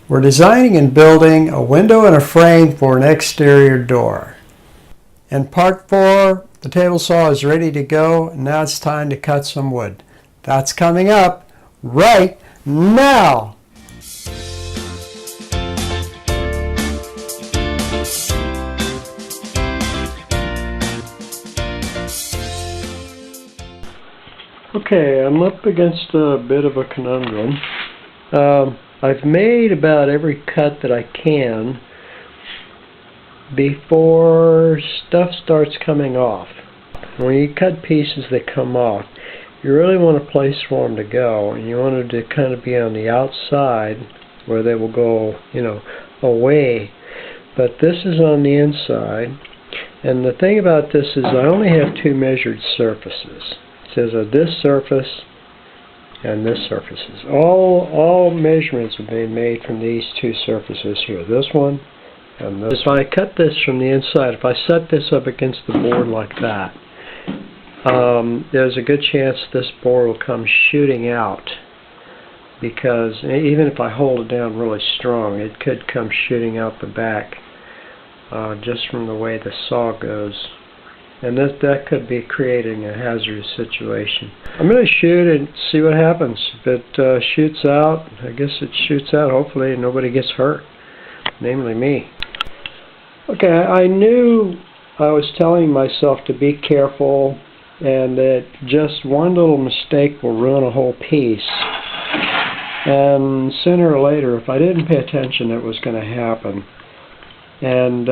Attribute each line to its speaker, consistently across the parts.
Speaker 1: We're designing and building a window and a frame for an exterior door. In part 4, the table saw is ready to go, and now it's time to cut some wood. That's coming up right now. Okay, I'm up against a bit of a conundrum. I've made about every cut that I can before stuff starts coming off. When you cut pieces that come off, you really want a place for them to go, and you want them to kind of be on the outside where they will go, away. But this is on the inside, and the thing about this is I only have 2 measured surfaces. It says this surface and this surfaces. All measurements have been made from these 2 surfaces here. This one and this. If I cut this from the inside, if I set this up against the board like that, there's a good chance this board will come shooting out, because even if I hold it down really strong, it could come shooting out the back just from the way the saw goes. And that could be creating a hazardous situation. I'm going to shoot and see what happens. If it shoots out, I guess it shoots out. Hopefully nobody gets hurt, namely me. Okay, I knew I was telling myself to be careful and that just one little mistake will ruin a whole piece. And sooner or later, if I didn't pay attention, it was going to happen. And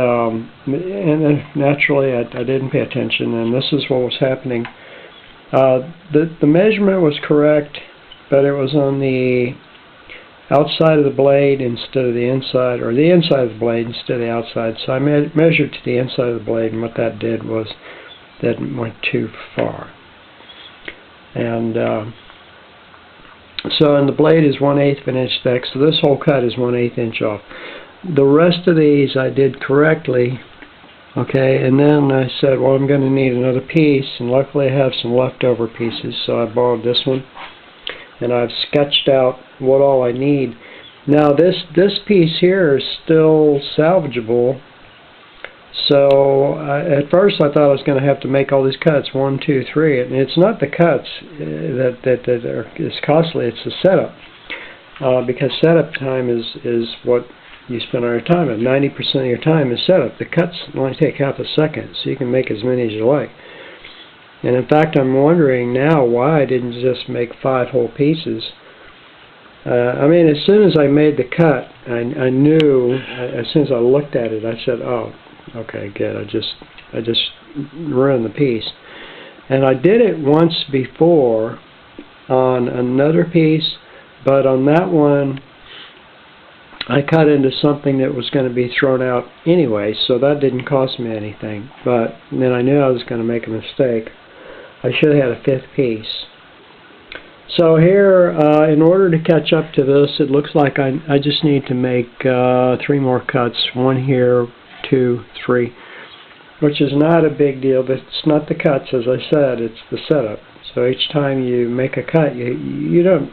Speaker 1: naturally I didn't pay attention, and this is what was happening. The measurement was correct, but it was on the outside of the blade instead of the inside, or the inside of the blade instead of the outside. So I measured to the inside of the blade, and what that did was that went too far. And and the blade is 1/8 of an inch thick, so this whole cut is 1/8 inch off. The rest of these I did correctly, okay, and then I said, well, I'm going to need another piece, and luckily I have some leftover pieces, so I borrowed this one, and I've sketched out what all I need. Now this piece here is still salvageable, so at first I thought I was going to have to make all these cuts, 1, 2, 3, and it's not the cuts that is costly, it's the setup, because setup time is what you spend all your time at. 90% of your time is setup. The cuts only take half a second, so you can make as many as you like. And in fact, I'm wondering now why I didn't just make 5 whole pieces. I mean, as soon as I made the cut, I knew, as soon as I looked at it, I said, oh, okay, good, I just ruined the piece. And I did it once before on another piece, but on that one, I cut into something that was going to be thrown out anyway, so that didn't cost me anything. But then I knew I was going to make a mistake. I should have had a 5th piece. So here, in order to catch up to this, it looks like I just need to make 3 more cuts. 1 here, 2, 3, which is not a big deal, but it's not the cuts, as I said, it's the setup. So each time you make a cut, you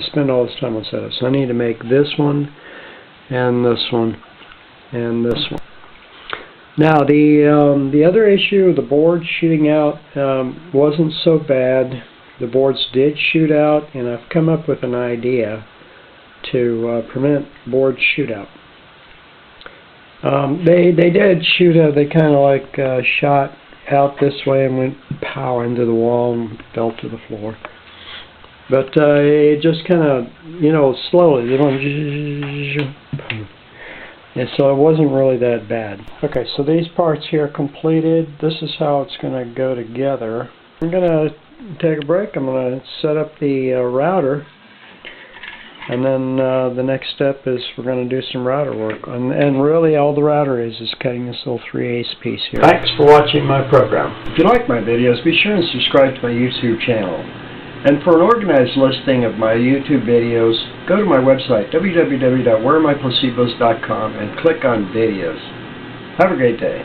Speaker 1: spend all this time on setup. So I need to make this one, and this one, and this one. Now the other issue, the board shooting out, wasn't so bad. The boards did shoot out, and I've come up with an idea to prevent board shootout. They did shoot out. They kind of like shot out this way and went pow into the wall and fell to the floor. But it just kind of, slowly. And so it wasn't really that bad. Okay, so these parts here are completed. This is how it's going to go together. I'm going to take a break. I'm going to set up the router. And then the next step is we're going to do some router work. And really all the router is cutting this little 3/8 piece here. Thanks for watching my program. If you like my videos, be sure and subscribe to my YouTube channel. And for an organized listing of my YouTube videos, go to my website, www.wherearemyplacebos.com, and click on videos. Have a great day.